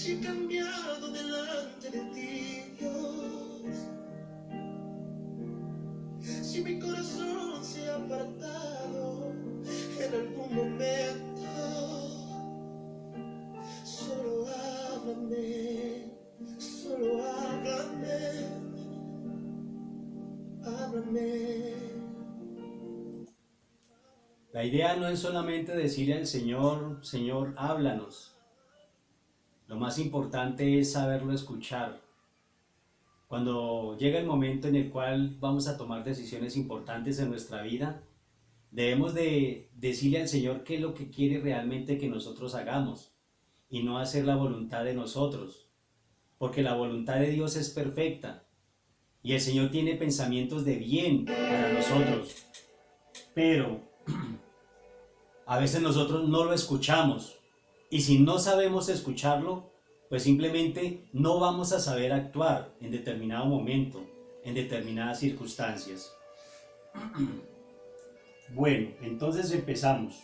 Si he cambiado delante de ti, Dios, si mi corazón se ha apartado en algún momento, solo háblame, solo háblame, háblame. La idea no es solamente decirle al Señor, Señor, háblanos. Lo más importante es saberlo escuchar. Cuando llega el momento en el cual vamos a tomar decisiones importantes en nuestra vida, debemos de decirle al Señor qué es lo que quiere realmente que nosotros hagamos y no hacer la voluntad de nosotros, porque la voluntad de Dios es perfecta y el Señor tiene pensamientos de bien para nosotros, pero a veces nosotros no lo escuchamos y si no sabemos escucharlo, pues simplemente no vamos a saber actuar en determinado momento, en determinadas circunstancias. Bueno, entonces empezamos.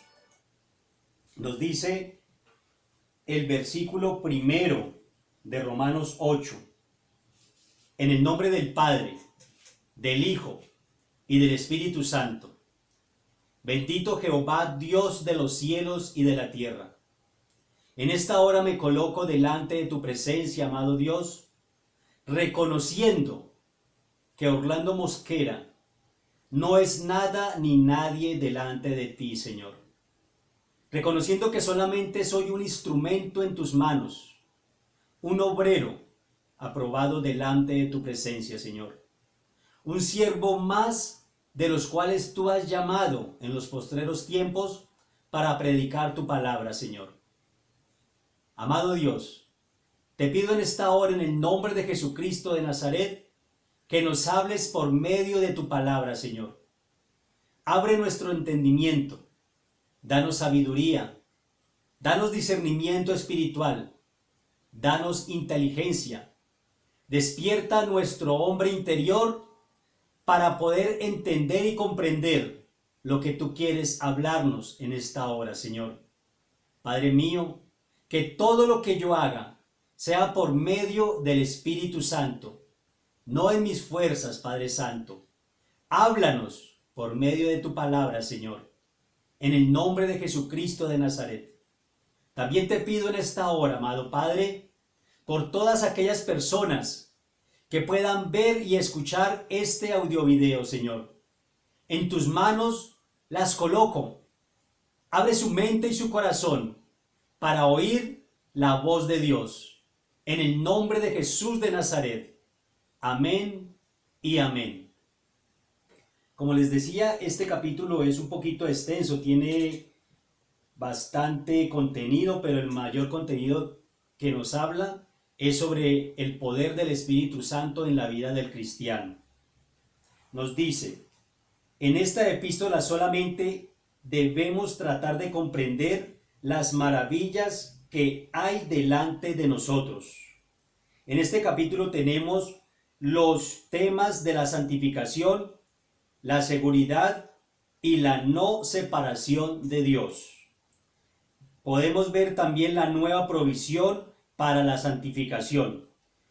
Nos dice el versículo 1 de Romanos 8. En el nombre del Padre, del Hijo y del Espíritu Santo. Bendito Jehová, Dios de los cielos y de la tierra. En esta hora me coloco delante de tu presencia, amado Dios, reconociendo que Orlando Mosquera no es nada ni nadie delante de ti, Señor. Reconociendo que solamente soy un instrumento en tus manos, un obrero aprobado delante de tu presencia, Señor. Un siervo más de los cuales tú has llamado en los postreros tiempos para predicar tu palabra, Señor. Amado Dios, te pido en esta hora en el nombre de Jesucristo de Nazaret, que nos hables por medio de tu palabra, Señor. Abre nuestro entendimiento, danos sabiduría, danos discernimiento espiritual, danos inteligencia, despierta nuestro hombre interior para poder entender y comprender lo que tú quieres hablarnos en esta hora, Señor. Padre mío, que todo lo que yo haga sea por medio del Espíritu Santo, no en mis fuerzas, Padre Santo. Háblanos por medio de tu palabra, Señor, en el nombre de Jesucristo de Nazaret. También te pido en esta hora, amado Padre, por todas aquellas personas que puedan ver y escuchar este audiovideo, Señor. En tus manos las coloco. Abre su mente y su corazón para oír la voz de Dios. En el nombre de Jesús de Nazaret. Amén y amén. Como les decía, este capítulo es un poquito extenso, tiene bastante contenido, pero el mayor contenido que nos habla es sobre el poder del Espíritu Santo en la vida del cristiano. Nos dice, en esta epístola solamente debemos tratar de comprender las maravillas que hay delante de nosotros. En este capítulo tenemos los temas de la santificación, la seguridad y la no separación de Dios. Podemos ver también la nueva provisión para la santificación.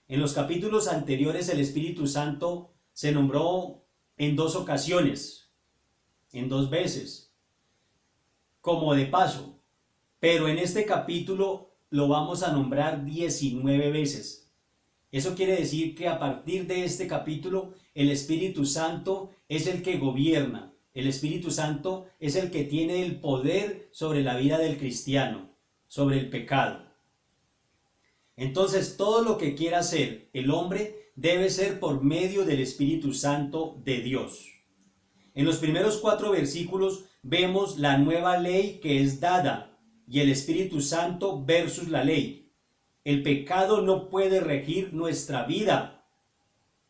En los capítulos anteriores el Espíritu Santo se nombró en 2 ocasiones, en 2 veces, como de paso. Pero en este capítulo lo vamos a nombrar 19 veces. Eso quiere decir que a partir de este capítulo el Espíritu Santo es el que gobierna. El Espíritu Santo es el que tiene el poder sobre la vida del cristiano, sobre el pecado. Entonces todo lo que quiera hacer el hombre debe ser por medio del Espíritu Santo de Dios. En los primeros 4 versículos vemos la nueva ley que es dada y el Espíritu Santo versus la ley. El pecado no puede regir nuestra vida.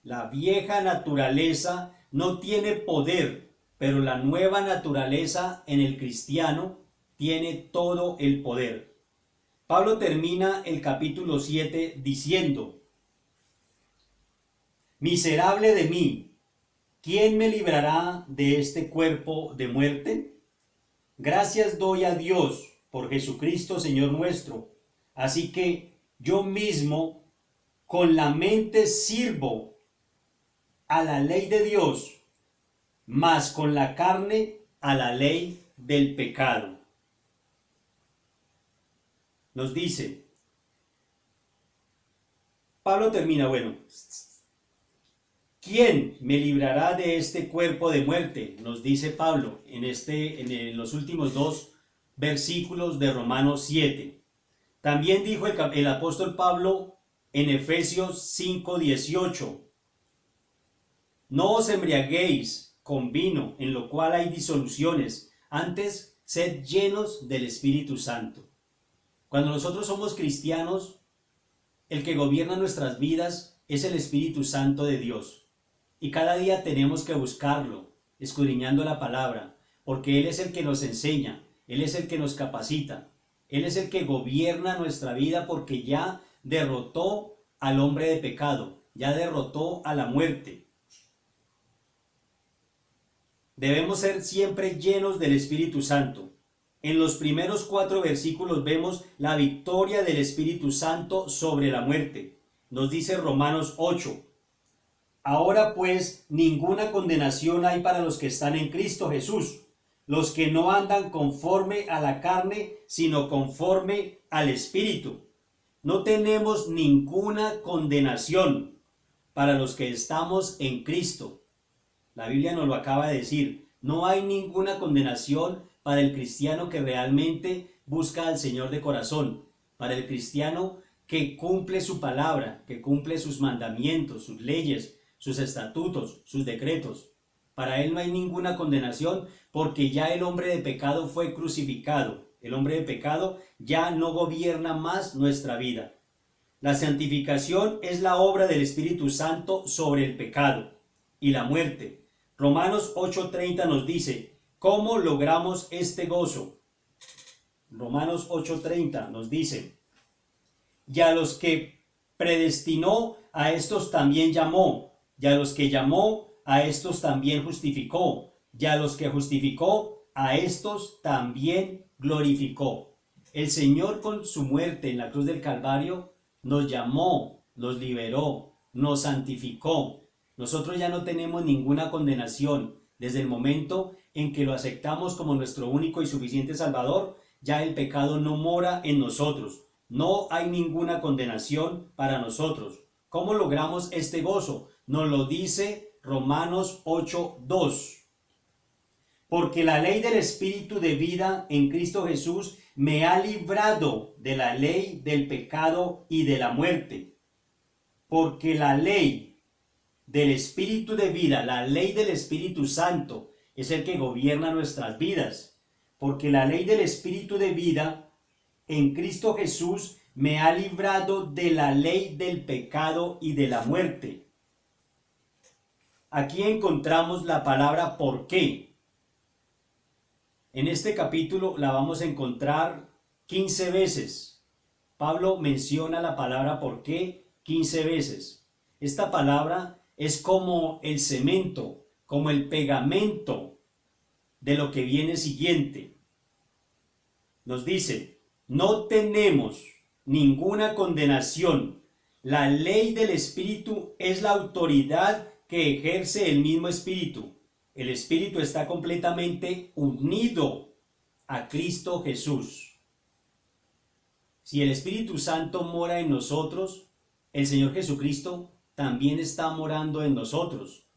La vieja naturaleza no tiene poder, pero la nueva naturaleza en el cristiano tiene todo el poder. Pablo termina el capítulo 7 diciendo, miserable de mí, ¿quién me librará de este cuerpo de muerte? Gracias doy a Dios por Jesucristo Señor nuestro. Así que yo mismo con la mente sirvo a la ley de Dios, mas con la carne a la ley del pecado. Nos dice, Pablo termina, bueno, ¿quién me librará de este cuerpo de muerte? Nos dice Pablo en los últimos dos versículos de Romanos 7. También dijo el apóstol Pablo en Efesios 5:18, no os embriaguéis con vino, en lo cual hay disoluciones, antes sed llenos del Espíritu Santo. Cuando nosotros somos cristianos, el que gobierna nuestras vidas es el Espíritu Santo de Dios. Y cada día tenemos que buscarlo, escudriñando la palabra, porque Él es el que nos enseña, Él es el que nos capacita, Él es el que gobierna nuestra vida porque ya derrotó al hombre de pecado, ya derrotó a la muerte. Debemos ser siempre llenos del Espíritu Santo. En los primeros 4 versículos vemos la victoria del Espíritu Santo sobre la muerte. Nos dice Romanos 8. Ahora pues ninguna condenación hay para los que están en Cristo Jesús, los que no andan conforme a la carne, sino conforme al Espíritu. No tenemos ninguna condenación para los que estamos en Cristo. La Biblia nos lo acaba de decir. No hay ninguna condenación para el cristiano que realmente busca al Señor de corazón, para el cristiano que cumple su palabra, que cumple sus mandamientos, sus leyes, sus estatutos, sus decretos. Para él no hay ninguna condenación porque ya el hombre de pecado fue crucificado. El hombre de pecado ya no gobierna más nuestra vida. La santificación es la obra del Espíritu Santo sobre el pecado y la muerte. Romanos 8:30 nos dice, ¿cómo logramos este gozo? Romanos 8:30 nos dice, y a los que predestinó, a estos también llamó, y a los que llamó, a estos también justificó, y a los que justificó, a estos también glorificó. El Señor con su muerte en la cruz del Calvario nos llamó, nos liberó, nos santificó. Nosotros ya no tenemos ninguna condenación. Desde el momento en que lo aceptamos como nuestro único y suficiente Salvador, ya el pecado no mora en nosotros. No hay ninguna condenación para nosotros. ¿Cómo logramos este gozo? Nos lo dice Romanos 8:2. Porque la ley del Espíritu de vida en Cristo Jesús me ha librado de la ley del pecado y de la muerte. Porque la ley del Espíritu de vida, la ley del Espíritu Santo, es el que gobierna nuestras vidas. Porque la ley del Espíritu de vida en Cristo Jesús me ha librado de la ley del pecado y de la muerte. Aquí encontramos la palabra ¿por qué? En este capítulo la vamos a encontrar 15 veces. Pablo menciona la palabra ¿por qué? 15 veces. Esta palabra es como el cemento, como el pegamento de lo que viene siguiente. Nos dice, no tenemos ninguna condenación. La ley del Espíritu es la autoridad que ejerce el mismo Espíritu. El Espíritu está completamente unido a Cristo Jesús. Si el Espíritu Santo mora en nosotros, el Señor Jesucristo también está morando en nosotros.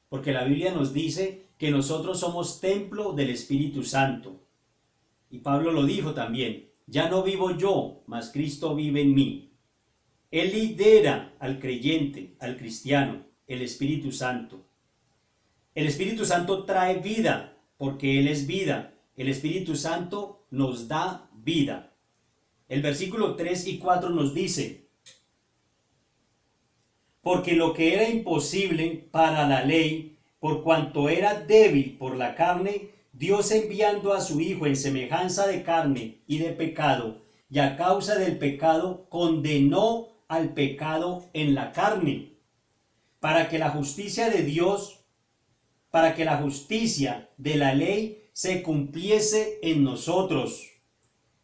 Porque la Biblia nos dice que nosotros somos templo del Espíritu Santo. Y Pablo lo dijo también, ya no vivo yo, mas Cristo vive en mí. Él lidera al creyente, al cristiano, el Espíritu Santo. El Espíritu Santo trae vida, porque Él es vida. El Espíritu Santo nos da vida. El versículo 3 y 4 nos dice, porque lo que era imposible para la ley, por cuanto era débil por la carne, Dios enviando a su Hijo en semejanza de carne y de pecado, y a causa del pecado condenó al pecado en la carne, para que la justicia de Dios, para que la justicia de la ley se cumpliese en nosotros,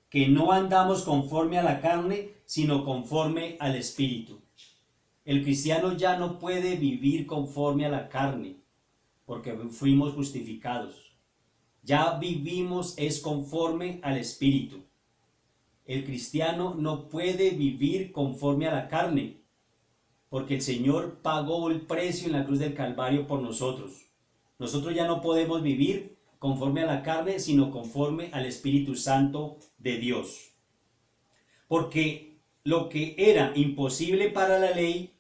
que no andamos conforme a la carne, sino conforme al Espíritu. El cristiano ya no puede vivir conforme a la carne, porque fuimos justificados. Ya vivimos es conforme al Espíritu. El cristiano no puede vivir conforme a la carne, porque el Señor pagó el precio en la cruz del Calvario por nosotros. Nosotros ya no podemos vivir conforme a la carne, sino conforme al Espíritu Santo de Dios. Porque lo que era imposible para la ley,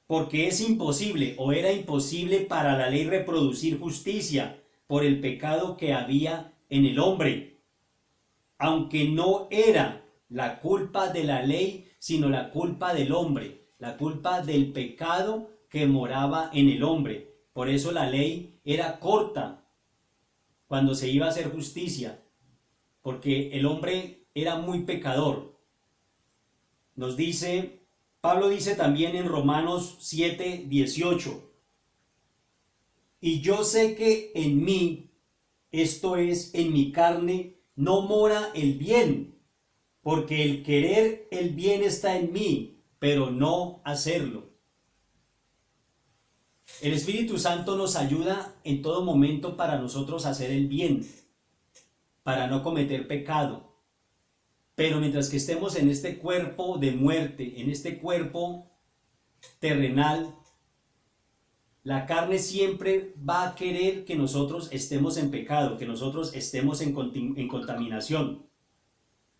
porque es imposible o era imposible para la ley reproducir justicia por el pecado que había en el hombre, aunque no era la culpa de la ley, sino la culpa del hombre, la culpa del pecado que moraba en el hombre. Por eso la ley era corta cuando se iba a hacer justicia, porque el hombre era muy pecador. Nos dice, Pablo dice también en Romanos 7:18, y yo sé que en mí, esto es, en mi carne, no mora el bien, porque el querer el bien está en mí, pero no hacerlo. El Espíritu Santo nos ayuda en todo momento para nosotros hacer el bien, para no cometer pecado. Pero mientras que estemos en este cuerpo de muerte, en este cuerpo terrenal, la carne siempre va a querer que nosotros estemos en pecado, que nosotros estemos en contaminación.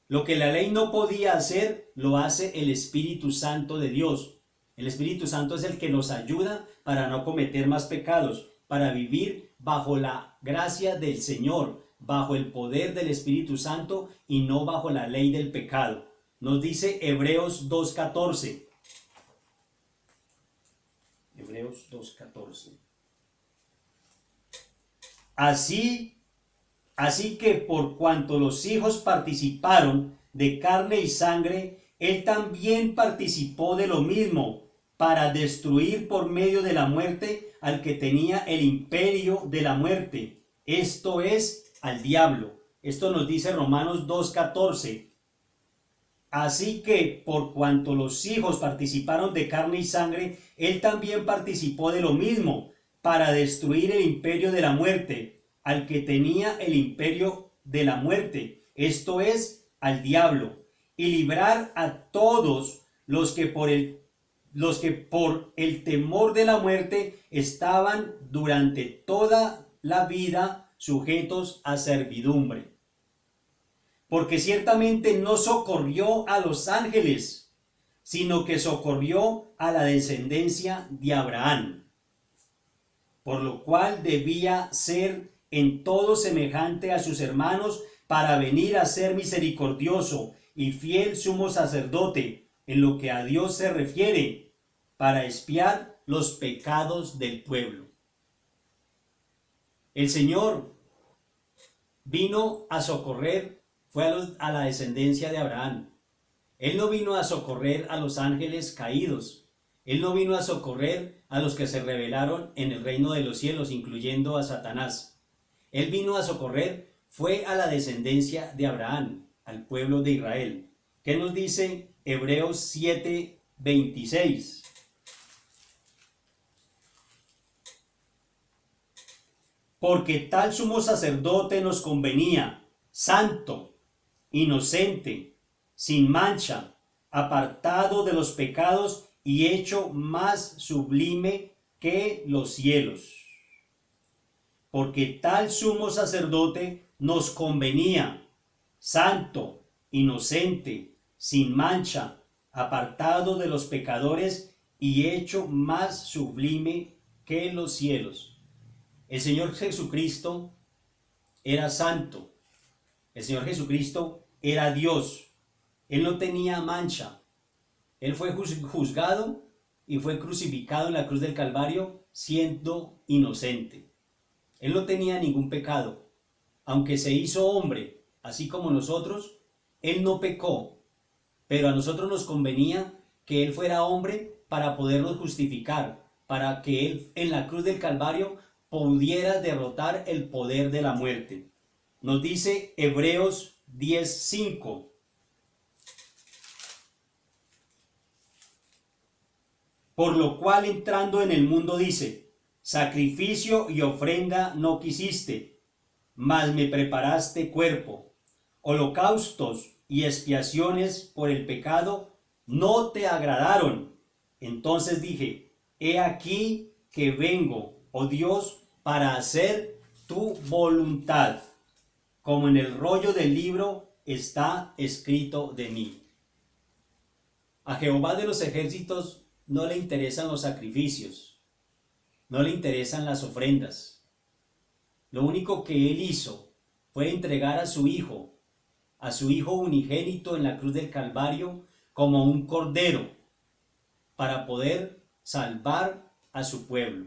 Lo que la ley no podía hacer, lo hace el Espíritu Santo de Dios. El Espíritu Santo es el que nos ayuda para no cometer más pecados, para vivir bajo la gracia del Señor, bajo el poder del Espíritu Santo y no bajo la ley del pecado. Nos dice Hebreos 2:14. Hebreos 2:14. Así que por cuanto los hijos participaron de carne y sangre, él también participó de lo mismo, para destruir por medio de la muerte al que tenía el imperio de la muerte, esto es, al diablo. Esto nos dice Romanos 2:14. Así que por cuanto los hijos participaron de carne y sangre, él también participó de lo mismo, para destruir el imperio de la muerte, al que tenía el imperio de la muerte, esto es, al diablo, y librar a todos los que por el temor de la muerte estaban durante toda la vida sujetos a servidumbre. Porque ciertamente no socorrió a los ángeles, sino que socorrió a la descendencia de Abraham, por lo cual debía ser en todo semejante a sus hermanos, para venir a ser misericordioso y fiel sumo sacerdote en lo que a Dios se refiere, para expiar los pecados del pueblo. El Señor vino a socorrer, fue a la descendencia de Abraham. Él no vino a socorrer a los ángeles caídos. Él no vino a socorrer a los que se rebelaron en el reino de los cielos, incluyendo a Satanás. Él vino a socorrer, fue a la descendencia de Abraham, al pueblo de Israel. ¿Qué nos dice Hebreos 7:26? Porque tal sumo sacerdote nos convenía, santo, inocente, sin mancha, apartado de los pecados y hecho más sublime que los cielos. Porque tal sumo sacerdote nos convenía, santo, inocente, sin mancha, apartado de los pecadores y hecho más sublime que los cielos. El Señor Jesucristo era santo. El Señor Jesucristo era Dios. Él no tenía mancha. Él fue juzgado y fue crucificado en la cruz del Calvario siendo inocente. Él no tenía ningún pecado. Aunque se hizo hombre, así como nosotros, Él no pecó. Pero a nosotros nos convenía que Él fuera hombre para podernos justificar, para que Él en la cruz del Calvario pudiera derrotar el poder de la muerte. Nos dice Hebreos 10:5. Por lo cual entrando en el mundo dice, sacrificio y ofrenda no quisiste, mas me preparaste cuerpo. Holocaustos y expiaciones por el pecado no te agradaron. Entonces dije, he aquí que vengo, oh Dios, para hacer tu voluntad, como en el rollo del libro está escrito de mí. A Jehová de los ejércitos no le interesan los sacrificios, no le interesan las ofrendas. Lo único que él hizo fue entregar a su hijo unigénito en la cruz del Calvario como un cordero para poder salvar a su pueblo,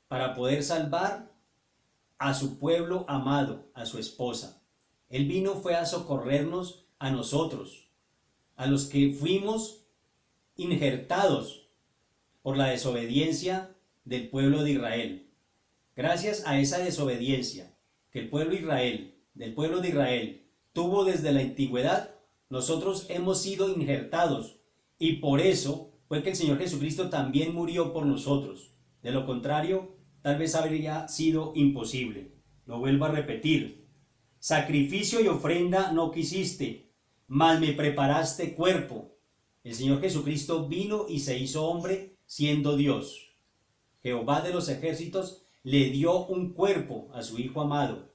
para poder salvar a su pueblo amado, a su esposa. Él fue a socorrernos a nosotros, a los que fuimos injertados por la desobediencia del pueblo de Israel. Gracias a esa desobediencia que del pueblo de Israel tuvo desde la antigüedad, nosotros hemos sido injertados y por eso fue que el Señor Jesucristo también murió por nosotros. De lo contrario, tal vez habría sido imposible. Lo vuelvo a repetir. Sacrificio y ofrenda no quisiste, mas me preparaste cuerpo. El Señor Jesucristo vino y se hizo hombre siendo Dios. Jehová de los ejércitos le dio un cuerpo a su Hijo amado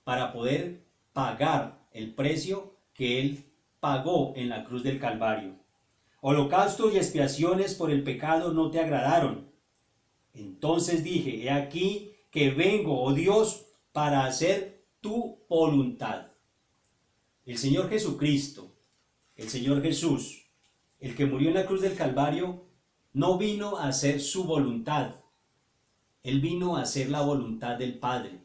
para poder pagar el precio que Él pagó en la cruz del Calvario. Holocaustos y expiaciones por el pecado no te agradaron. Entonces dije, he aquí que vengo, oh Dios, para hacer tu voluntad. El Señor Jesucristo, el Señor Jesús, el que murió en la cruz del Calvario, no vino a hacer su voluntad. Él vino a hacer la voluntad del Padre.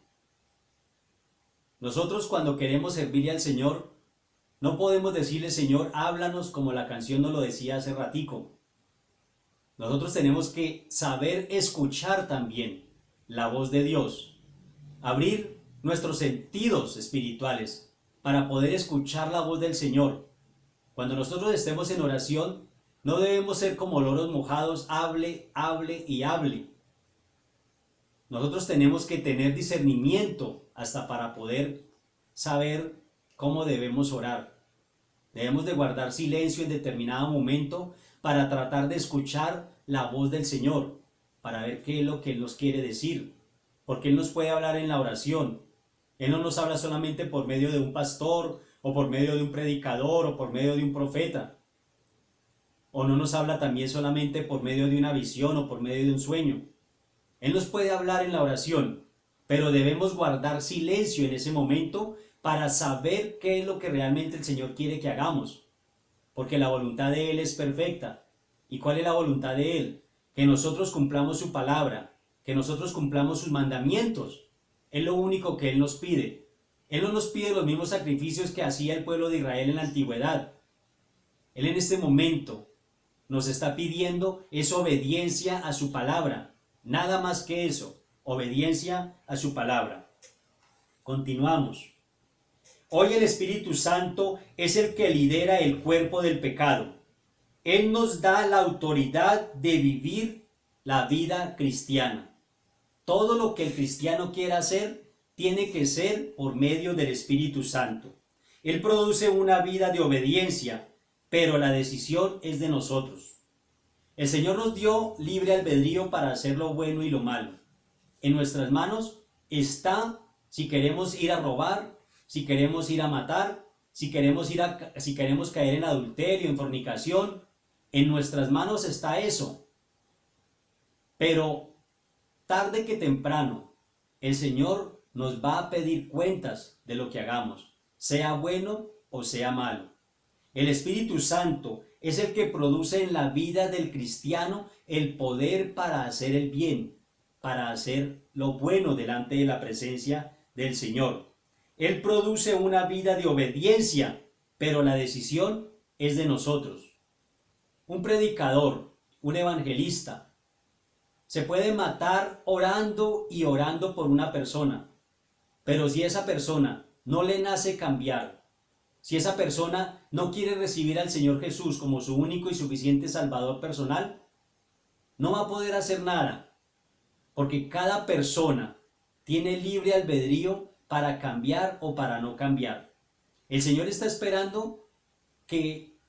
Nosotros cuando queremos servirle al Señor, no podemos decirle, Señor, háblanos como la canción nos lo decía hace ratico. Nosotros tenemos que saber escuchar también la voz de Dios, abrir nuestros sentidos espirituales para poder escuchar la voz del Señor. Cuando nosotros estemos en oración, no debemos ser como loros mojados, hable, hable y hable. Nosotros tenemos que tener discernimiento hasta para poder saber cómo debemos orar. Debemos de guardar silencio en determinado momento para tratar de escuchar la voz del Señor, para ver qué es lo que Él nos quiere decir, porque Él nos puede hablar en la oración. Él no nos habla solamente por medio de un pastor, o por medio de un predicador, o por medio de un profeta, o no nos habla también solamente por medio de una visión, o por medio de un sueño. Él nos puede hablar en la oración, pero debemos guardar silencio en ese momento para saber qué es lo que realmente el Señor quiere que hagamos, porque la voluntad de Él es perfecta. ¿Y cuál es la voluntad de Él? Que nosotros cumplamos su palabra, que nosotros cumplamos sus mandamientos. Es lo único que Él nos pide. Él no nos pide los mismos sacrificios que hacía el pueblo de Israel en la antigüedad. Él en este momento nos está pidiendo esa obediencia a su palabra. Nada más que eso, obediencia a su palabra. Continuamos. Hoy el Espíritu Santo es el que lidera el cuerpo del pecado. Él nos da la autoridad de vivir la vida cristiana. Todo lo que el cristiano quiera hacer tiene que ser por medio del Espíritu Santo. Él produce una vida de obediencia, pero la decisión es de nosotros. El Señor nos dio libre albedrío para hacer lo bueno y lo malo. En nuestras manos está si queremos ir a robar, si queremos ir a matar, si queremos caer en adulterio, en fornicación. En nuestras manos está eso. Pero tarde que temprano, el Señor nos va a pedir cuentas de lo que hagamos, sea bueno o sea malo. El Espíritu Santo es el que produce en la vida del cristiano el poder para hacer el bien, para hacer lo bueno delante de la presencia del Señor. Él produce una vida de obediencia, pero la decisión es de nosotros. Un predicador, un evangelista, se puede matar orando y orando por una persona, pero si esa persona no le nace cambiar, si esa persona no quiere recibir al Señor Jesús como su único y suficiente Salvador personal, no va a poder hacer nada, porque cada persona tiene libre albedrío para cambiar o para no cambiar. El Señor está esperando que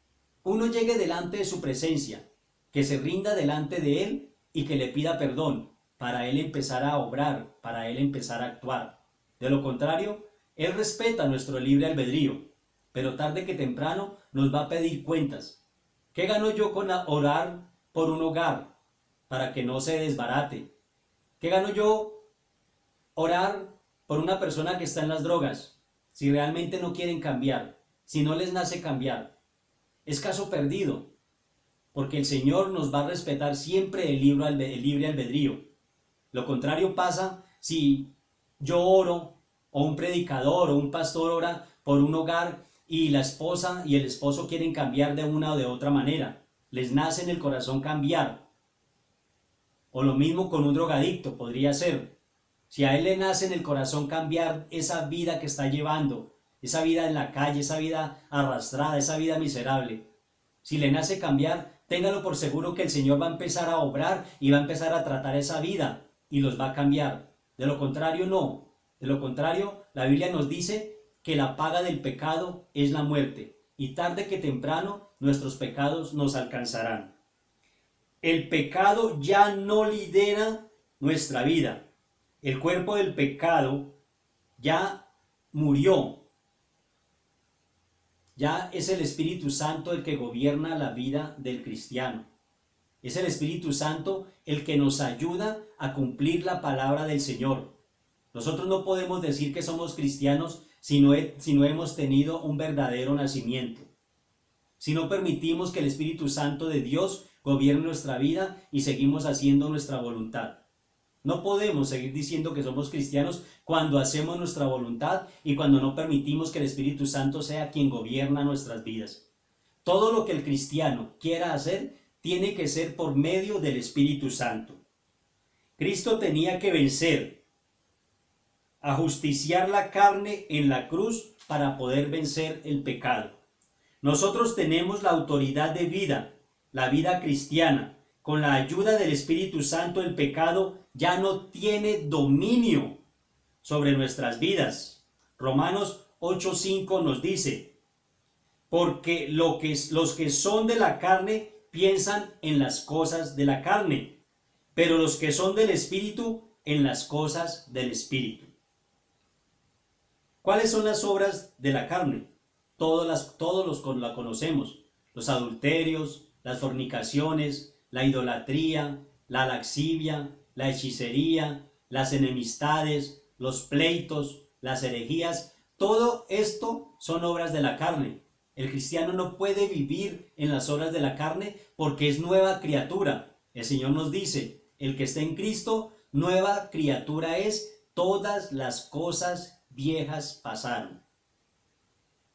uno llegue delante de su presencia, que se rinda delante de Él y que le pida perdón, para Él empezar a obrar, para Él empezar a actuar. De lo contrario, Él respeta nuestro libre albedrío, pero tarde que temprano nos va a pedir cuentas. ¿Qué gano yo con orar por un hogar para que no se desbarate? ¿Qué gano yo orar por una persona que está en las drogas si realmente no quieren cambiar, si no les nace cambiar? Es caso perdido, porque el Señor nos va a respetar siempre el libre albedrío. Lo contrario pasa si yo oro, o un predicador o un pastor ora por un hogar y la esposa y el esposo quieren cambiar de una o de otra manera. Les nace en el corazón cambiar. O lo mismo con un drogadicto podría ser. Si a él le nace en el corazón cambiar esa vida que está llevando, esa vida en la calle, esa vida arrastrada, esa vida miserable, si le nace cambiar, téngalo por seguro que el Señor va a empezar a obrar y va a empezar a tratar esa vida y los va a cambiar. De lo contrario, no. De lo contrario, la Biblia nos dice que la paga del pecado es la muerte, y tarde que temprano nuestros pecados nos alcanzarán. El pecado ya no lidera nuestra vida. El cuerpo del pecado ya murió. Ya es el Espíritu Santo el que gobierna la vida del cristiano. Es el Espíritu Santo el que nos ayuda a cumplir la palabra del Señor. Nosotros no podemos decir que somos cristianos si no hemos tenido un verdadero nacimiento. Si no permitimos que el Espíritu Santo de Dios gobierne nuestra vida y seguimos haciendo nuestra voluntad. No podemos seguir diciendo que somos cristianos cuando hacemos nuestra voluntad y cuando no permitimos que el Espíritu Santo sea quien gobierna nuestras vidas. Todo lo que el cristiano quiera hacer tiene que ser por medio del Espíritu Santo. Cristo tenía que vencer, ajusticiar la carne en la cruz para poder vencer el pecado. Nosotros tenemos la autoridad de vida, la vida cristiana. Con la ayuda del Espíritu Santo, el pecado ya no tiene dominio sobre nuestras vidas. Romanos 8:5 nos dice, porque los que son de la carne piensan en las cosas de la carne, pero los que son del Espíritu en las cosas del Espíritu. ¿Cuáles son las obras de la carne? Todos la conocemos. Los adulterios, las fornicaciones, la idolatría, la lascivia, la hechicería, las enemistades, los pleitos, las herejías. Todo esto son obras de la carne. El cristiano no puede vivir en las obras de la carne porque es nueva criatura. El Señor nos dice, el que esté en Cristo, nueva criatura es, todas las cosas viejas pasaron.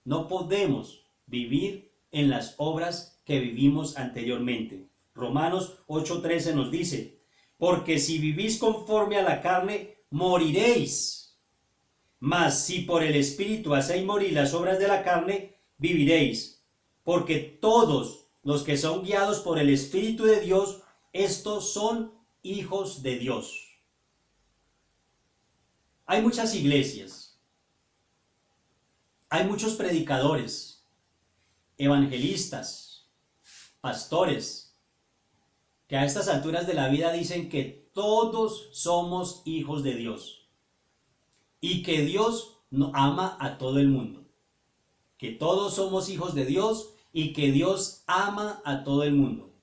No podemos vivir en las obras que vivimos anteriormente. Romanos 8:13 nos dice, porque si vivís conforme a la carne, moriréis. Mas si por el Espíritu hacéis morir las obras de la carne, viviréis. Porque todos los que son guiados por el Espíritu de Dios, estos son hijos de Dios. Hay muchas iglesias. Hay muchos predicadores, evangelistas, pastores, que a estas alturas de la vida dicen que todos somos hijos de Dios y que Dios ama a todo el mundo, que todos somos hijos de Dios y que Dios ama a todo el mundo.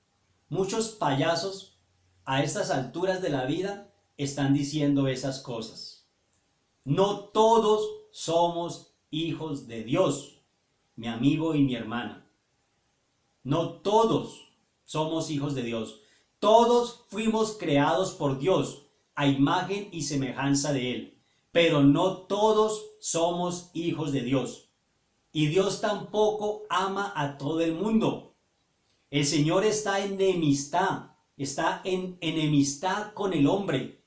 Muchos payasos a estas alturas de la vida están diciendo esas cosas. No todos somos hijos de Dios, mi amigo y mi hermana. No todos somos hijos de Dios. Todos fuimos creados por Dios a imagen y semejanza de Él, pero no todos somos hijos de Dios. Y Dios tampoco ama a todo el mundo. El Señor está en enemistad con el hombre.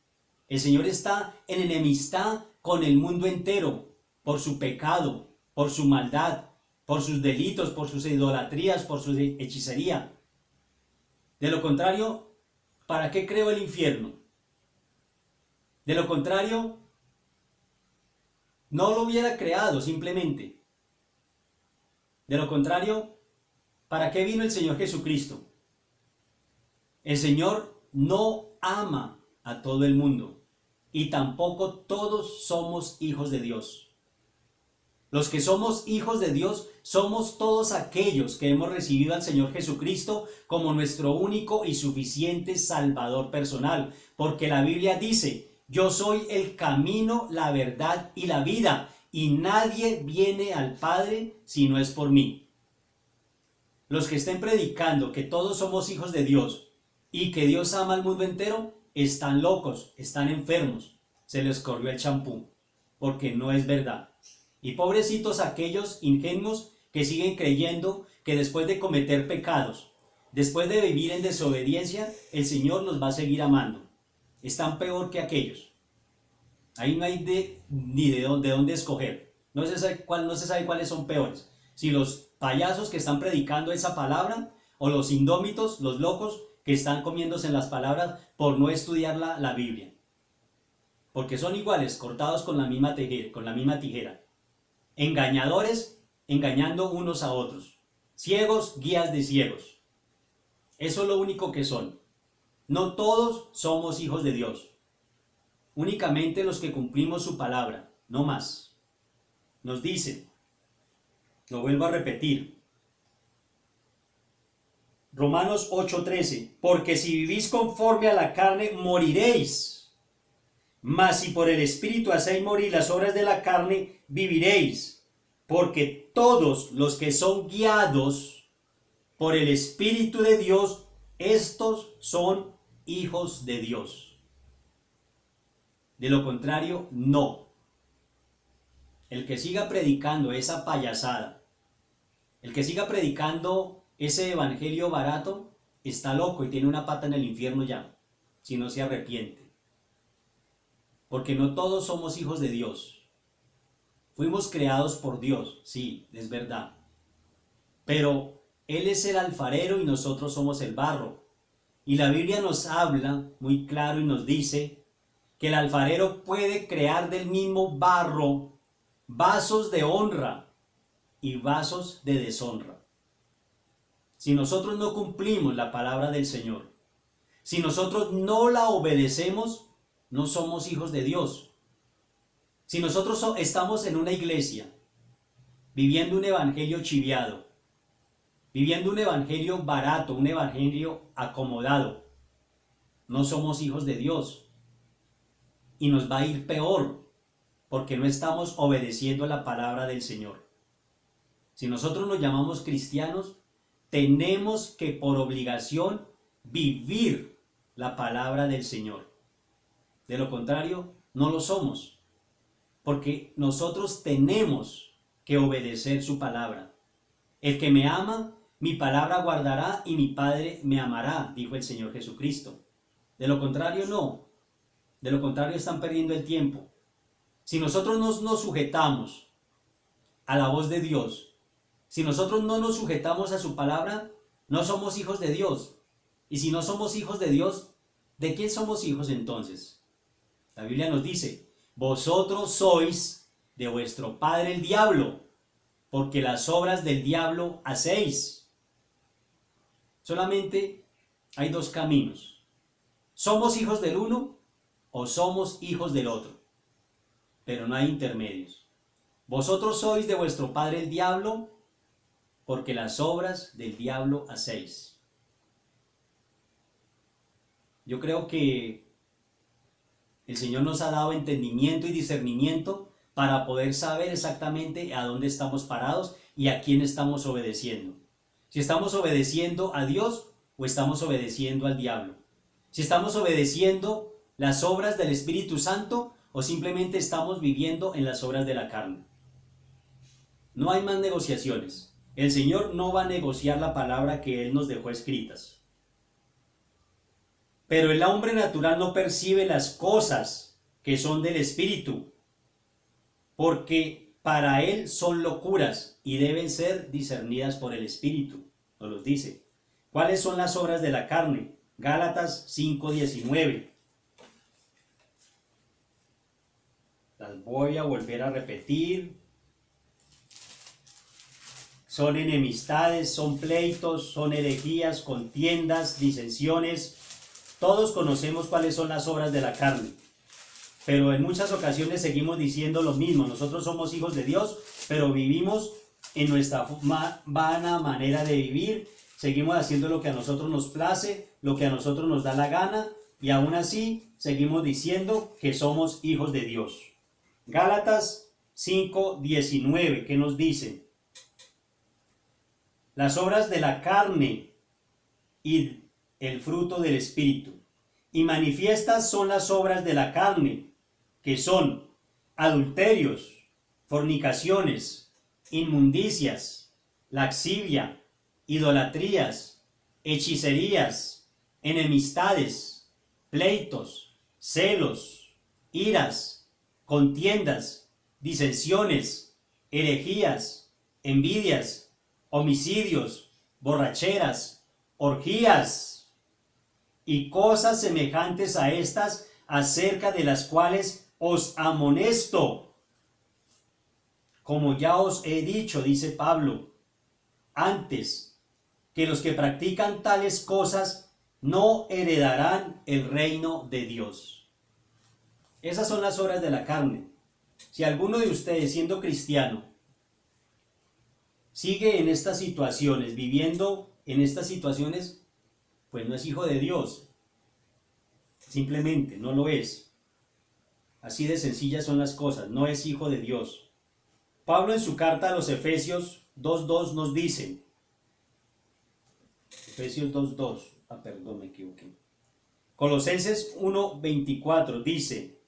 El Señor está en enemistad con el mundo entero, por su pecado, por su maldad, por sus delitos, por sus idolatrías, por su hechicería. De lo contrario, ¿para qué creó el infierno? De lo contrario, no lo hubiera creado simplemente. De lo contrario, ¿para qué vino el Señor Jesucristo? El Señor no ama a todo el mundo y tampoco todos somos hijos de Dios. Los que somos hijos de Dios somos todos aquellos que hemos recibido al Señor Jesucristo como nuestro único y suficiente Salvador personal, porque la Biblia dice: yo soy el camino, la verdad y la vida, y nadie viene al Padre si no es por mí. Los que estén predicando que todos somos hijos de Dios y que Dios ama al mundo entero, están locos, están enfermos, se les corrió el champú, porque no es verdad. Y pobrecitos aquellos ingenuos que siguen creyendo que después de cometer pecados, después de vivir en desobediencia, el Señor los va a seguir amando. Están peor que aquellos. Ahí no hay ni de dónde escoger. No se sabe cuáles son peores. Si los payasos que están predicando esa palabra, o los indómitos, los locos, que están comiéndose en las palabras por no estudiar la Biblia. Porque son iguales, cortados con la misma tijera. Engañadores, engañando unos a otros. Ciegos, guías de ciegos. Eso es lo único que son. No todos somos hijos de Dios. Únicamente los que cumplimos su palabra, no más. Nos dice, lo vuelvo a repetir, Romanos 8:13, porque si vivís conforme a la carne, moriréis. Mas si por el Espíritu hacéis morir las obras de la carne, viviréis. Porque todos los que son guiados por el Espíritu de Dios, estos son hijos de Dios. De lo contrario, no. El que siga predicando esa payasada, el que siga predicando ese evangelio barato, está loco y tiene una pata en el infierno ya, si no se arrepiente. Porque no todos somos hijos de Dios. Fuimos creados por Dios, sí, es verdad. Pero Él es el alfarero y nosotros somos el barro. Y la Biblia nos habla muy claro y nos dice que el alfarero puede crear del mismo barro vasos de honra y vasos de deshonra. Si nosotros no cumplimos la palabra del Señor, si nosotros no la obedecemos, no somos hijos de Dios. Si nosotros estamos en una iglesia, viviendo un evangelio chiviado, viviendo un evangelio barato, un evangelio acomodado, no somos hijos de Dios. Y nos va a ir peor, porque no estamos obedeciendo la palabra del Señor. Si nosotros nos llamamos cristianos, tenemos que por obligación vivir la palabra del Señor. De lo contrario, no lo somos, porque nosotros tenemos que obedecer su palabra. El que me ama, mi palabra guardará y mi Padre me amará, dijo el Señor Jesucristo. De lo contrario, no. De lo contrario, están perdiendo el tiempo. Si nosotros no nos sujetamos a la voz de Dios, si nosotros no nos sujetamos a su palabra, no somos hijos de Dios. Y si no somos hijos de Dios, ¿de quién somos hijos entonces? La Biblia nos dice, vosotros sois de vuestro padre el diablo, porque las obras del diablo hacéis. Solamente hay dos caminos. ¿Somos hijos del uno o somos hijos del otro? Pero no hay intermedios. Vosotros sois de vuestro padre el diablo, porque las obras del diablo hacéis. Yo creo que el Señor nos ha dado entendimiento y discernimiento para poder saber exactamente a dónde estamos parados y a quién estamos obedeciendo. Si estamos obedeciendo a Dios o estamos obedeciendo al diablo. Si estamos obedeciendo las obras del Espíritu Santo o simplemente estamos viviendo en las obras de la carne. No hay más negociaciones. El Señor no va a negociar la palabra que Él nos dejó escritas. Pero el hombre natural no percibe las cosas que son del Espíritu, porque para él son locuras y deben ser discernidas por el Espíritu. Nos los dice. ¿Cuáles son las obras de la carne? Gálatas 5:19. Las voy a volver a repetir. Son enemistades, son pleitos, son herejías, contiendas, disensiones. Todos conocemos cuáles son las obras de la carne. Pero en muchas ocasiones seguimos diciendo lo mismo. Nosotros somos hijos de Dios, pero vivimos en nuestra vana manera de vivir. Seguimos haciendo lo que a nosotros nos place, lo que a nosotros nos da la gana, y aún así seguimos diciendo que somos hijos de Dios. Gálatas 5:19, ¿qué nos dice? Las obras de la carne y el fruto del Espíritu. Y manifiestas son las obras de la carne, que son adulterios, fornicaciones, inmundicias, laxivia, idolatrías, hechicerías, enemistades, pleitos, celos, iras, contiendas, disensiones, herejías, envidias, homicidios, borracheras, orgías y cosas semejantes a estas, acerca de las cuales os amonesto. Como ya os he dicho, dice Pablo, antes, que los que practican tales cosas no heredarán el reino de Dios. Esas son las obras de la carne. Si alguno de ustedes, siendo cristiano, sigue en estas situaciones, viviendo en estas situaciones, pues no es hijo de Dios. Simplemente no lo es. Así de sencillas son las cosas, no es hijo de Dios. Pablo en su carta a los Efesios 2:2 nos dice, Efesios 2:2, perdón, me equivoqué. Colosenses 1:24 dice,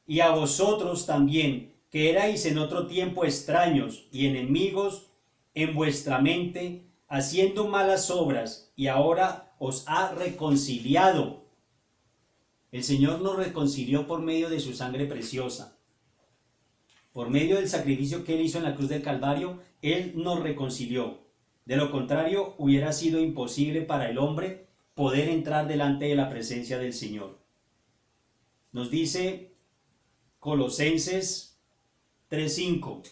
y a vosotros también, que erais en otro tiempo extraños y enemigos en vuestra mente, haciendo malas obras, y ahora os ha reconciliado. El Señor nos reconcilió por medio de su sangre preciosa. Por medio del sacrificio que Él hizo en la cruz del Calvario, Él nos reconcilió. De lo contrario, hubiera sido imposible para el hombre poder entrar delante de la presencia del Señor. Nos dice Colosenses 3:5.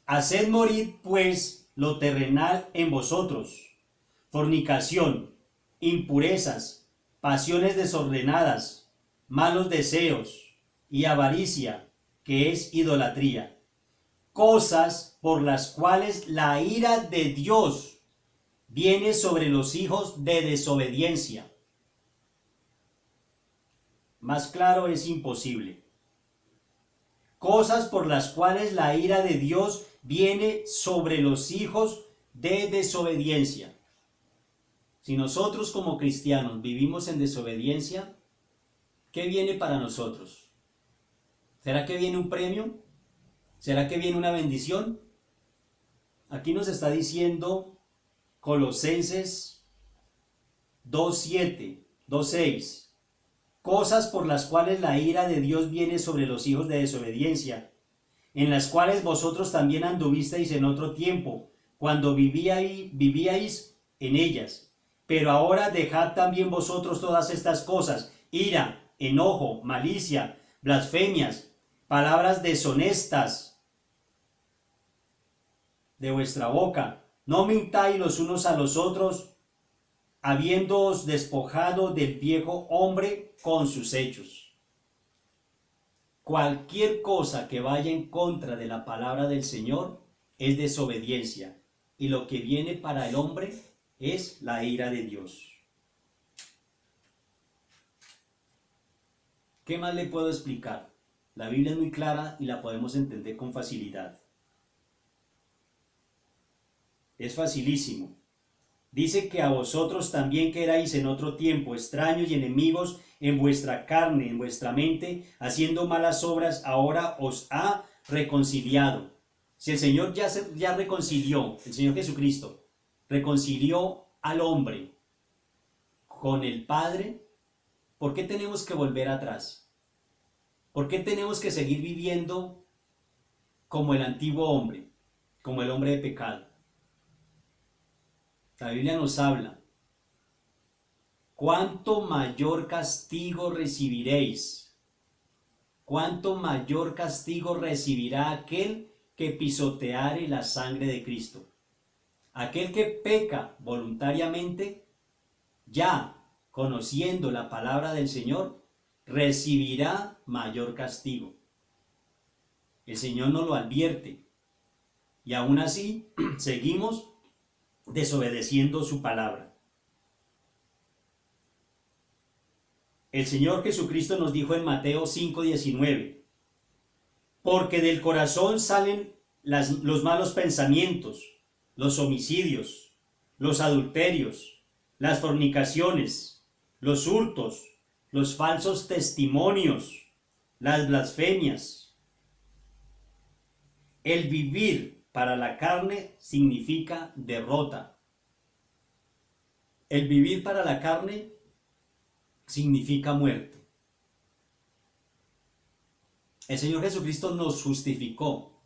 Haced morir, pues, lo terrenal en vosotros: fornicación, impurezas, pasiones desordenadas, malos deseos y avaricia, que es idolatría, cosas por las cuales la ira de Dios viene sobre los hijos de desobediencia. Más claro es imposible. Cosas por las cuales la ira de Dios viene sobre los hijos de desobediencia. Si nosotros como cristianos vivimos en desobediencia, ¿qué viene para nosotros? ¿Será que viene un premio? ¿Será que viene una bendición? Aquí nos está diciendo Colosenses 2:7, 2:6. Cosas por las cuales la ira de Dios viene sobre los hijos de desobediencia, en las cuales vosotros también anduvisteis en otro tiempo, cuando vivíais en ellas. Pero ahora dejad también vosotros todas estas cosas: ira, enojo, malicia, blasfemias, palabras deshonestas de vuestra boca. No mintáis los unos a los otros, habiéndoos despojado del viejo hombre con sus hechos. Cualquier cosa que vaya en contra de la palabra del Señor es desobediencia, y lo que viene para el hombre es la ira de Dios. ¿Qué más le puedo explicar? La Biblia es muy clara y la podemos entender con facilidad. Es facilísimo. Dice que a vosotros también, que erais en otro tiempo extraños y enemigos en vuestra carne, en vuestra mente, haciendo malas obras, ahora os ha reconciliado. Si el Señor ya reconcilió, el Señor Jesucristo reconcilió al hombre con el Padre, ¿por qué tenemos que volver atrás? ¿Por qué tenemos que seguir viviendo como el antiguo hombre, como el hombre de pecado? La Biblia nos habla: ¿cuánto mayor castigo recibiréis? ¿Cuánto mayor castigo recibirá aquel que pisoteare la sangre de Cristo? Aquel que peca voluntariamente, ya conociendo la palabra del Señor, recibirá mayor castigo. El Señor nos lo advierte y aún así seguimos desobedeciendo su palabra. El Señor Jesucristo nos dijo en Mateo 5:19: porque del corazón salen los malos pensamientos, los homicidios, los adulterios, las fornicaciones, los hurtos, los falsos testimonios, las blasfemias. El vivir para la carne significa derrota. El vivir para la carne significa muerte. El Señor Jesucristo nos justificó,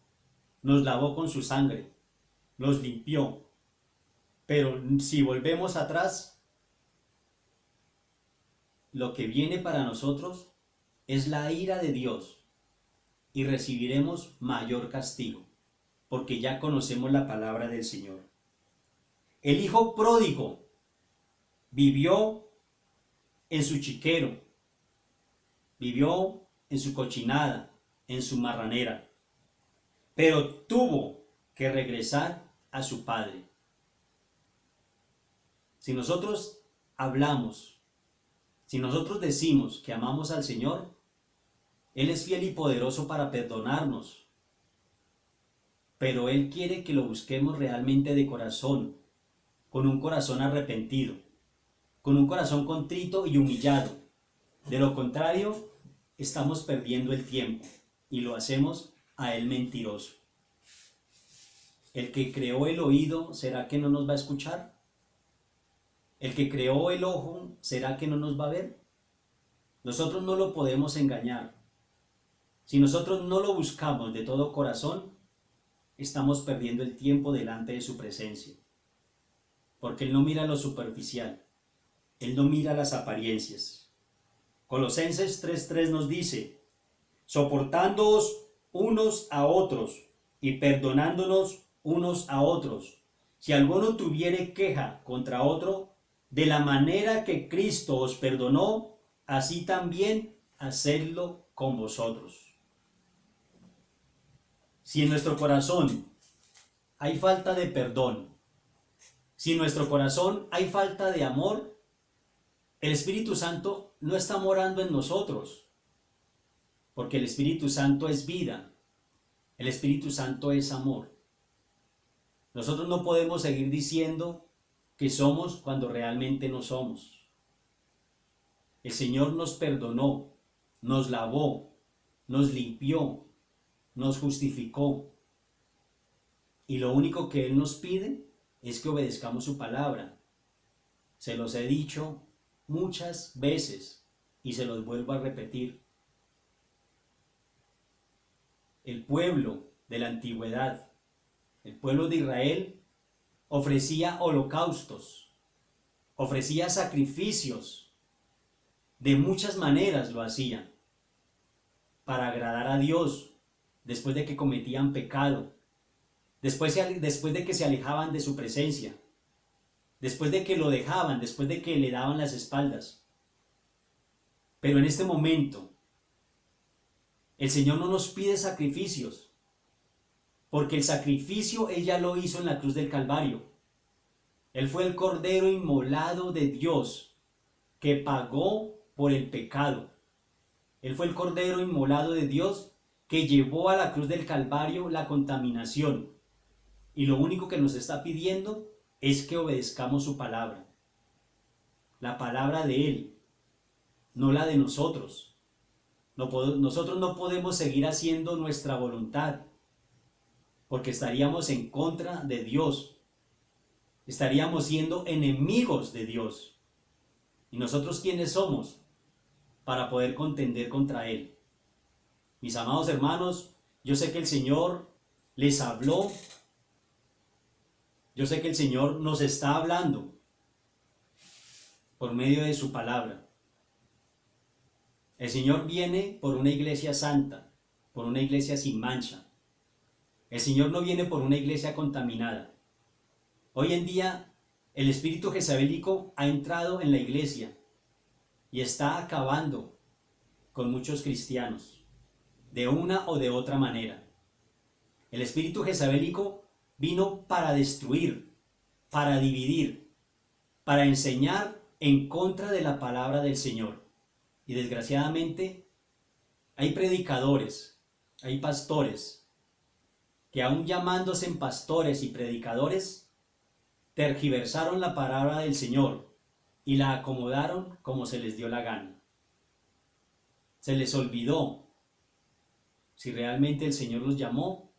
nos lavó con su sangre, nos limpió. Pero si volvemos atrás, lo que viene para nosotros es la ira de Dios y recibiremos mayor castigo, porque ya conocemos la palabra del Señor. El hijo pródigo vivió en su chiquero, vivió en su cochinada, en su marranera, pero tuvo que regresar a su padre. Si nosotros hablamos, si nosotros decimos que amamos al Señor, Él es fiel y poderoso para perdonarnos, pero Él quiere que lo busquemos realmente de corazón, con un corazón arrepentido, con un corazón contrito y humillado. De lo contrario, estamos perdiendo el tiempo y lo hacemos a Él mentiroso. El que creó el oído, ¿será que no nos va a escuchar? El que creó el ojo, ¿será que no nos va a ver? Nosotros no lo podemos engañar. Si nosotros no lo buscamos de todo corazón, estamos perdiendo el tiempo delante de su presencia. Porque Él no mira lo superficial, Él no mira las apariencias. Colosenses 3:3 nos dice: soportándoos unos a otros y perdonándonos unos a otros, si alguno tuviere queja contra otro, de la manera que Cristo os perdonó, así también hacedlo con vosotros. Si en nuestro corazón hay falta de perdón, si en nuestro corazón hay falta de amor, el Espíritu Santo no está morando en nosotros, porque el Espíritu Santo es vida, el Espíritu Santo es amor. Nosotros no podemos seguir diciendo que somos cuando realmente no somos. El Señor nos perdonó, nos lavó, nos limpió, nos justificó. Y lo único que Él nos pide es que obedezcamos su palabra. Se los he dicho muchas veces y se los vuelvo a repetir. El pueblo de la antigüedad, el pueblo de Israel, ofrecía holocaustos, ofrecía sacrificios, de muchas maneras lo hacían, para agradar a Dios, después de que cometían pecado, después de que se alejaban de su presencia, después de que lo dejaban, después de que le daban las espaldas. Pero en este momento, el Señor no nos pide sacrificios, porque el sacrificio Él ya lo hizo en la cruz del Calvario. Él fue el Cordero inmolado de Dios, que pagó por el pecado. Él fue el Cordero inmolado de Dios, que llevó a la cruz del Calvario la contaminación. Y lo único que nos está pidiendo es que obedezcamos su palabra. La palabra de Él, no la de nosotros. Nosotros no podemos seguir haciendo nuestra voluntad, porque estaríamos en contra de Dios. Estaríamos siendo enemigos de Dios. ¿Y nosotros quiénes somos para poder contender contra Él? Mis amados hermanos, yo sé que el Señor les habló Yo sé que el Señor nos está hablando por medio de su palabra. El Señor viene por una iglesia santa, por una iglesia sin mancha. El Señor no viene por una iglesia contaminada. Hoy en día el espíritu jezabelico ha entrado en la iglesia y está acabando con muchos cristianos, de una o de otra manera. El espíritu jezabelico vino para destruir, para dividir, para enseñar en contra de la palabra del Señor. Y desgraciadamente hay predicadores, hay pastores, que aún llamándose en pastores y predicadores, tergiversaron la palabra del Señor y la acomodaron como se les dio la gana. Se les olvidó si realmente el Señor los llamó,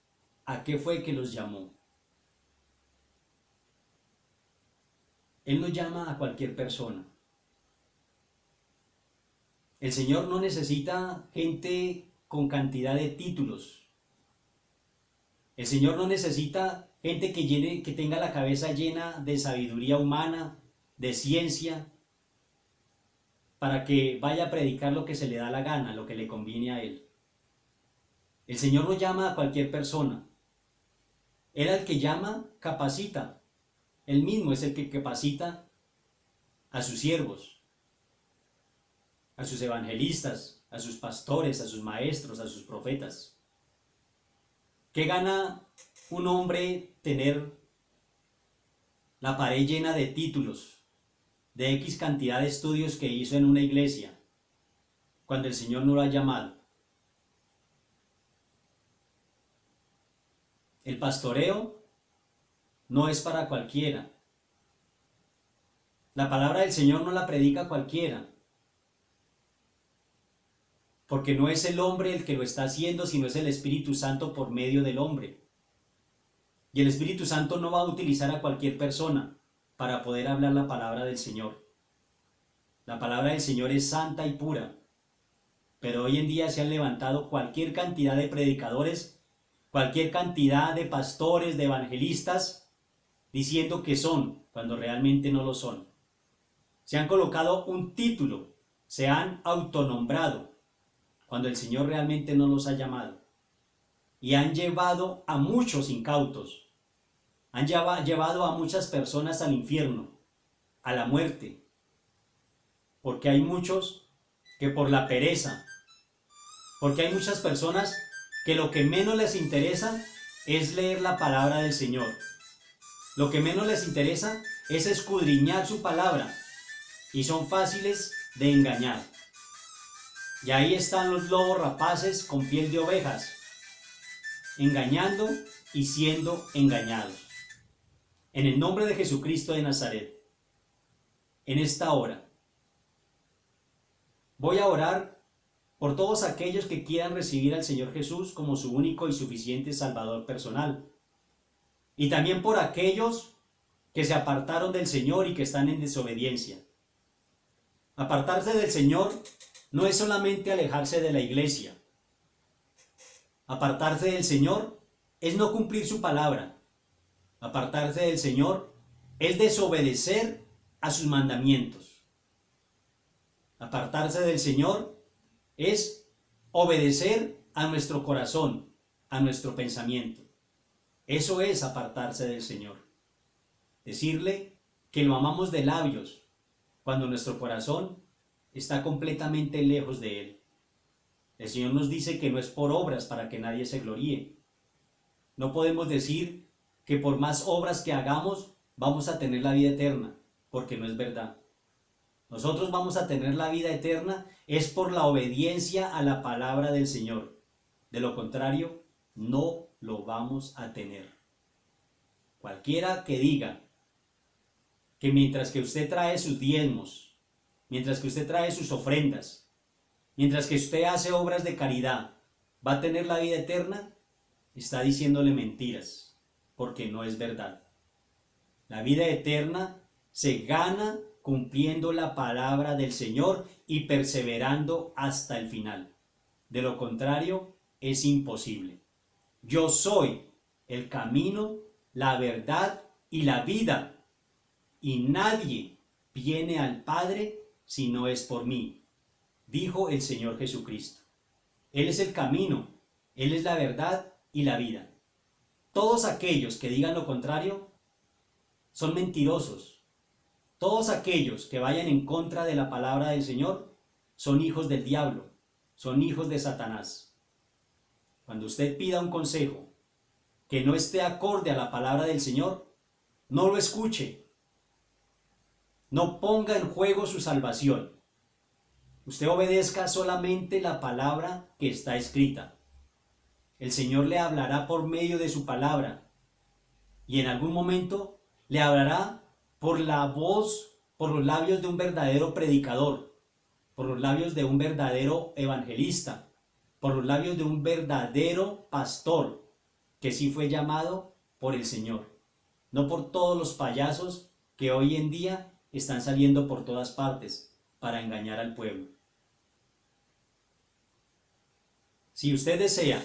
¿a qué fue que los llamó? Él no llama a cualquier persona. El Señor no necesita gente con cantidad de títulos. El Señor no necesita gente que tenga la cabeza llena de sabiduría humana, de ciencia, para que vaya a predicar lo que se le da la gana, lo que le conviene a Él. El Señor no llama a cualquier persona. Él al que llama, capacita. Él mismo es el que capacita a sus siervos, a sus evangelistas, a sus pastores, a sus maestros, a sus profetas. ¿Qué gana un hombre tener la pared llena de títulos, de X cantidad de estudios que hizo en una iglesia, cuando el Señor no lo ha llamado? El pastoreo no es para cualquiera. La palabra del Señor no la predica cualquiera, porque no es el hombre el que lo está haciendo, sino es el Espíritu Santo por medio del hombre. Y el Espíritu Santo no va a utilizar a cualquier persona para poder hablar la palabra del Señor. La palabra del Señor es santa y pura, pero hoy en día se han levantado cualquier cantidad de predicadores, cualquier cantidad de pastores, de evangelistas, diciendo que son, cuando realmente no lo son. Se han colocado un título, se han autonombrado, cuando el Señor realmente no los ha llamado. Y han llevado a muchos incautos, han llevado a muchas personas al infierno, a la muerte, porque hay muchos que por la pereza, porque hay muchas personas que lo que menos les interesa es leer la palabra del Señor. Lo que menos les interesa es escudriñar su palabra, y son fáciles de engañar. Y ahí están los lobos rapaces con piel de ovejas, engañando y siendo engañados. En el nombre de Jesucristo de Nazaret, en esta hora, voy a orar por todos aquellos que quieran recibir al Señor Jesús como su único y suficiente Salvador personal. Y también por aquellos que se apartaron del Señor y que están en desobediencia. Apartarse del Señor no es solamente alejarse de la iglesia. Apartarse del Señor es no cumplir su palabra. Apartarse del Señor es desobedecer a sus mandamientos. Apartarse del Señor es obedecer a nuestro corazón, a nuestro pensamiento. Eso es apartarse del Señor. Decirle que lo amamos de labios, cuando nuestro corazón está completamente lejos de Él. El Señor nos dice que no es por obras para que nadie se gloríe. No podemos decir que por más obras que hagamos vamos a tener la vida eterna, porque no es verdad. Nosotros vamos a tener la vida eterna es por la obediencia a la palabra del Señor. De lo contrario, no lo vamos a tener. Cualquiera que diga que mientras que usted trae sus diezmos, mientras que usted trae sus ofrendas, mientras que usted hace obras de caridad, va a tener la vida eterna, está diciéndole mentiras, porque no es verdad. La vida eterna se gana cumpliendo la palabra del Señor y perseverando hasta el final. De lo contrario, es imposible. Yo soy el camino, la verdad y la vida, y nadie viene al Padre si no es por mí, dijo el Señor Jesucristo. Él es el camino, Él es la verdad y la vida. Todos aquellos que digan lo contrario son mentirosos. Todos aquellos que vayan en contra de la palabra del Señor son hijos del diablo, son hijos de Satanás. Cuando usted pida un consejo que no esté acorde a la palabra del Señor, no lo escuche. No ponga en juego su salvación. Usted obedezca solamente la palabra que está escrita. El Señor le hablará por medio de su palabra y en algún momento le hablará por la voz, por los labios de un verdadero predicador, por los labios de un verdadero evangelista, por los labios de un verdadero pastor que sí fue llamado por el Señor, no por todos los payasos que hoy en día están saliendo por todas partes para engañar al pueblo. Si usted desea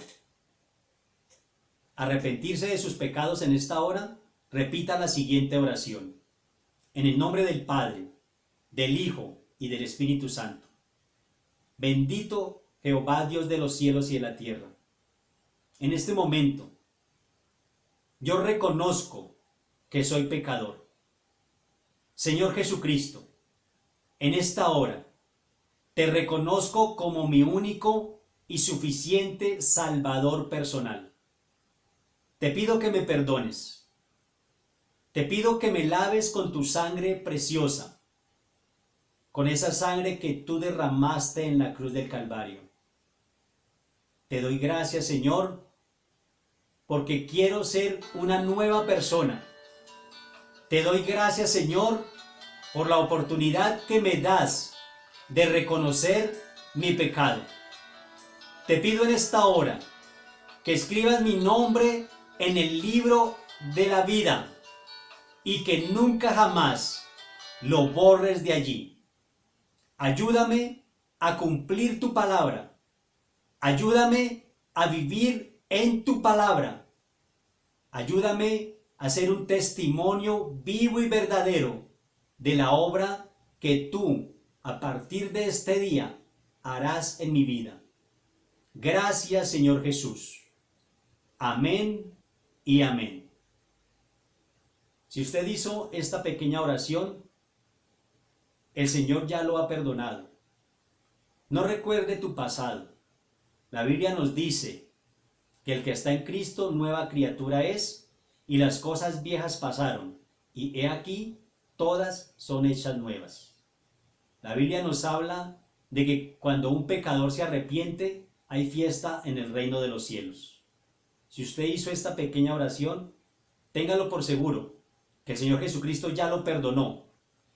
arrepentirse de sus pecados en esta hora, repita la siguiente oración. En el nombre del Padre, del Hijo y del Espíritu Santo. Bendito Jehová, Dios de los cielos y de la tierra. En este momento, yo reconozco que soy pecador. Señor Jesucristo, en esta hora, te reconozco como mi único y suficiente Salvador personal. Te pido que me perdones. Te pido que me laves con tu sangre preciosa, con esa sangre que tú derramaste en la cruz del Calvario. Te doy gracias, Señor, porque quiero ser una nueva persona. Te doy gracias, Señor, por la oportunidad que me das de reconocer mi pecado. Te pido en esta hora que escribas mi nombre en el libro de la vida y que nunca jamás lo borres de allí. Ayúdame a cumplir tu palabra. Ayúdame a vivir en tu palabra. Ayúdame a ser un testimonio vivo y verdadero de la obra que tú, a partir de este día, harás en mi vida. Gracias, Señor Jesús. Amén y amén. Si usted hizo esta pequeña oración, el Señor ya lo ha perdonado. No recuerde tu pasado. La Biblia nos dice que el que está en Cristo nueva criatura es, y las cosas viejas pasaron, y he aquí, todas son hechas nuevas. La Biblia nos habla de que cuando un pecador se arrepiente, hay fiesta en el reino de los cielos. Si usted hizo esta pequeña oración, téngalo por seguro que el Señor Jesucristo ya lo perdonó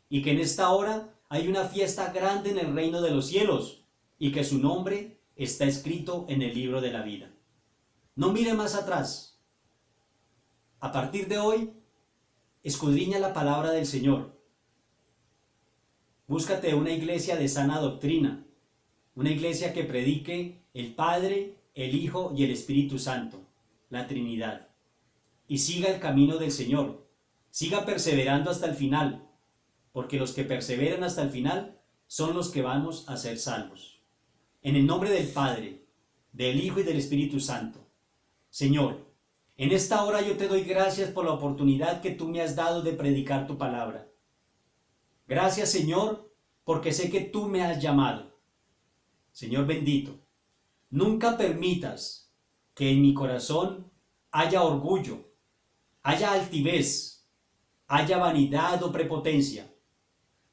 y que en esta hora hay una fiesta grande en el reino de los cielos y que su nombre está escrito en el libro de la vida. No mire más atrás. A partir de hoy, escudriña la palabra del Señor. Búscate una iglesia de sana doctrina, una iglesia que predique el Padre, el Hijo y el Espíritu Santo, la Trinidad. Y siga el camino del Señor. Siga perseverando hasta el final, porque los que perseveran hasta el final son los que vamos a ser salvos. En el nombre del Padre, del Hijo y del Espíritu Santo. Señor, en esta hora yo te doy gracias por la oportunidad que tú me has dado de predicar tu palabra. Gracias, Señor, porque sé que tú me has llamado. Señor bendito, nunca permitas que en mi corazón haya orgullo, haya altivez, haya vanidad o prepotencia,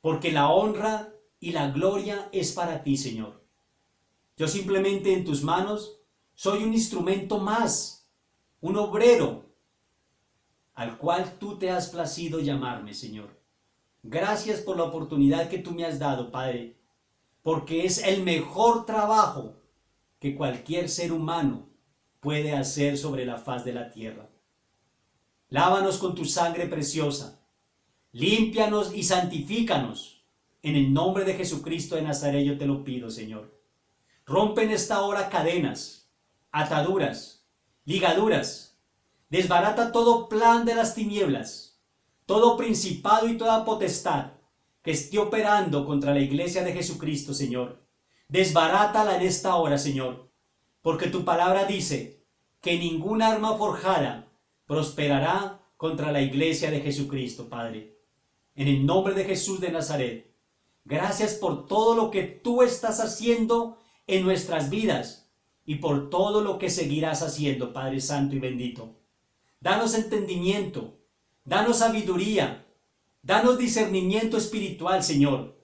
porque la honra y la gloria es para ti, Señor. Yo simplemente en tus manos soy un instrumento más, un obrero, al cual tú te has placido llamarme, Señor. Gracias por la oportunidad que tú me has dado, Padre, porque es el mejor trabajo que cualquier ser humano puede hacer sobre la faz de la tierra. Lávanos con tu sangre preciosa, límpianos y santifícanos. En el nombre de Jesucristo de Nazaret yo te lo pido, Señor. Rompe en esta hora cadenas, ataduras, ligaduras. Desbarata todo plan de las tinieblas todo principado y toda potestad que esté operando contra la iglesia de Jesucristo, Señor. Desbarátala en esta hora, Señor, porque tu palabra dice que ningún arma forjada prosperará contra la iglesia de Jesucristo, Padre. En el nombre de Jesús de Nazaret, gracias por todo lo que tú estás haciendo en nuestras vidas y por todo lo que seguirás haciendo, Padre Santo y bendito. Danos entendimiento, danos sabiduría, danos discernimiento espiritual, Señor,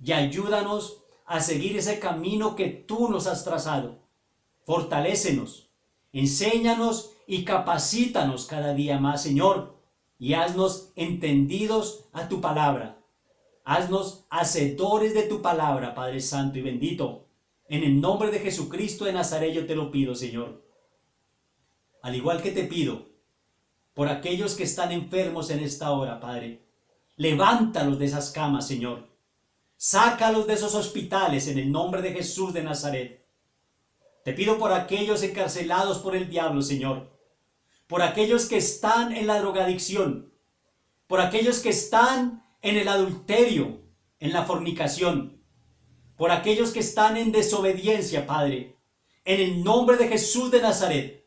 y ayúdanos a seguir ese camino que tú nos has trazado. Fortalécenos, enséñanos y capacítanos cada día más, Señor, y haznos entendidos a tu palabra. Haznos hacedores de tu palabra, Padre Santo y bendito. En el nombre de Jesucristo de Nazaret yo te lo pido, Señor. Al igual que te pido por aquellos que están enfermos en esta hora, Padre, levántalos de esas camas, Señor. Sácalos de esos hospitales en el nombre de Jesús de Nazaret. Te pido por aquellos encarcelados por el diablo, Señor. Por aquellos que están en la drogadicción. Por aquellos que están en el adulterio, en la fornicación. Por aquellos que están en desobediencia, Padre. En el nombre de Jesús de Nazaret.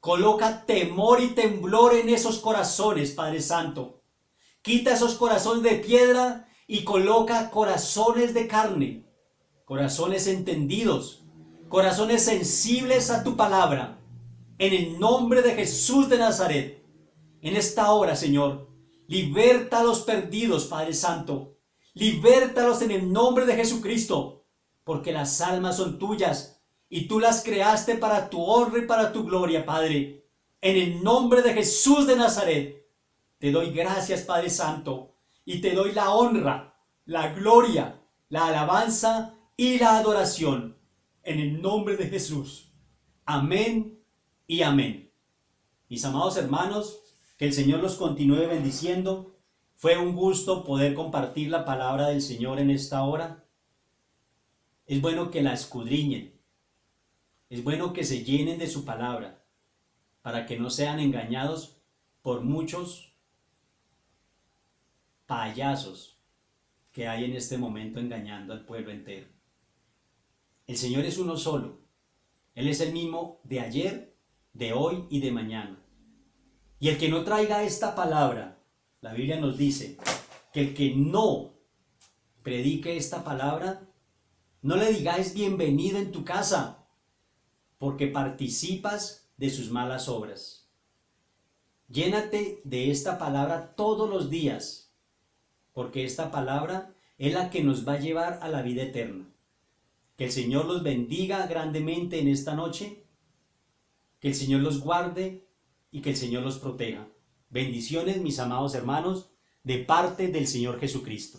Coloca temor y temblor en esos corazones, Padre Santo. Quita esos corazones de piedra y coloca corazones de carne, corazones entendidos, corazones sensibles a tu palabra. En el nombre de Jesús de Nazaret, en esta hora, Señor, liberta a los perdidos, Padre Santo. Libértalos en el nombre de Jesucristo, porque las almas son tuyas y tú las creaste para tu honra y para tu gloria, Padre. En el nombre de Jesús de Nazaret, te doy gracias, Padre Santo, y te doy la honra, la gloria, la alabanza y la adoración. En el nombre de Jesús. Amén y amén. Mis amados hermanos, que el Señor los continúe bendiciendo. Fue un gusto poder compartir la palabra del Señor en esta hora. Es bueno que la escudriñen. Es bueno que se llenen de su palabra, para que no sean engañados por muchos payasos que hay en este momento engañando al pueblo entero. El Señor es uno solo. Él es el mismo de ayer, de hoy y de mañana. Y el que no traiga esta palabra, la Biblia nos dice que el que no predique esta palabra, no le digáis bienvenido en tu casa, porque participas de sus malas obras. Llénate de esta palabra todos los días, porque esta palabra es la que nos va a llevar a la vida eterna. Que el Señor los bendiga grandemente en esta noche, que el Señor los guarde y que el Señor los proteja. Bendiciones, mis amados hermanos, de parte del Señor Jesucristo.